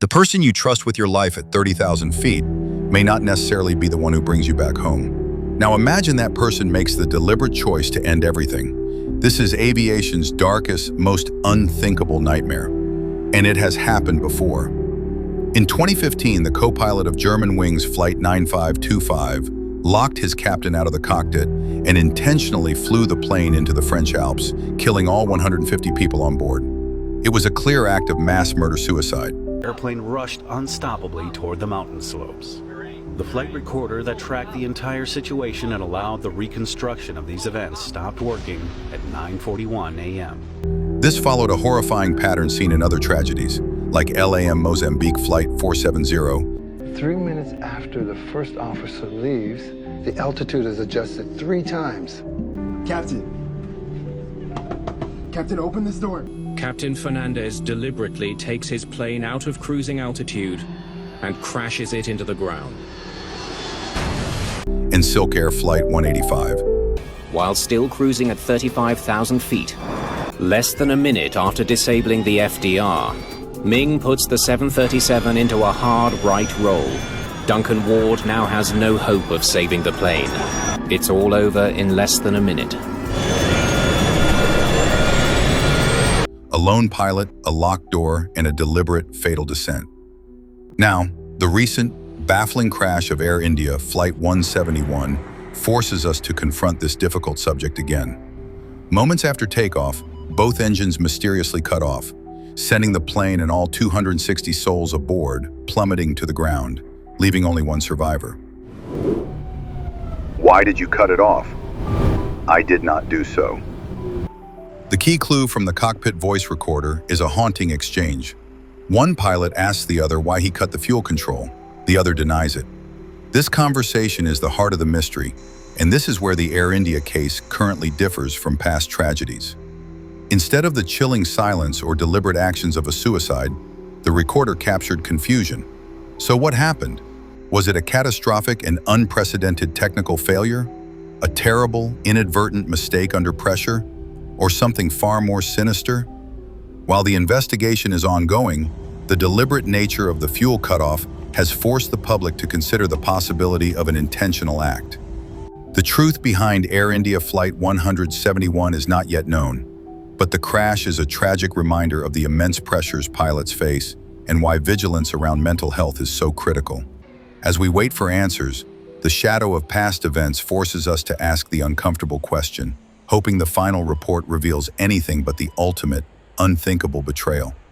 The person you trust with your life at 30,000 feet may not necessarily be the one who brings you back home. Now imagine that person makes the deliberate choice to end everything. This is aviation's darkest, most unthinkable nightmare. And it has happened before. In 2015, the co-pilot of Germanwings Flight 9525 locked his captain out of the cockpit and intentionally flew the plane into the French Alps, killing all 150 people on board. It was a clear act of mass murder-suicide. The airplane rushed unstoppably toward the mountain slopes. The flight recorder that tracked the entire situation and allowed the reconstruction of these events stopped working at 9:41 a.m. This followed a horrifying pattern seen in other tragedies, like LAM Mozambique Flight 470. 3 minutes after the first officer leaves, the altitude is adjusted 3 times. Captain, open this door. Captain Fernandez deliberately takes his plane out of cruising altitude and crashes it into the ground. In Silk Air Flight 185. While still cruising at 35,000 feet, less than a minute after disabling the FDR, Ming puts the 737 into a hard right roll. Duncan Ward now has no hope of saving the plane. It's all over in less than a minute. A lone pilot, a locked door, and a deliberate, fatal descent. Now, the recent, baffling crash of Air India Flight 171 forces us to confront this difficult subject again. Moments after takeoff, both engines mysteriously cut off, sending the plane and all 260 souls aboard plummeting to the ground, leaving only one survivor. Why did you cut it off? I did not do so. The key clue from the cockpit voice recorder is a haunting exchange. One pilot asks the other why he cut the fuel control. The other denies it. This conversation is the heart of the mystery, and this is where the Air India case currently differs from past tragedies. Instead of the chilling silence or deliberate actions of a suicide, the recorder captured confusion. So what happened? Was it a catastrophic and unprecedented technical failure? A terrible, inadvertent mistake under pressure? Or something far more sinister? While the investigation is ongoing, the deliberate nature of the fuel cutoff has forced the public to consider the possibility of an intentional act. The truth behind Air India Flight 171 is not yet known, but the crash is a tragic reminder of the immense pressures pilots face and why vigilance around mental health is so critical. As we wait for answers, the shadow of past events forces us to ask the uncomfortable question, hoping the final report reveals anything but the ultimate, unthinkable betrayal.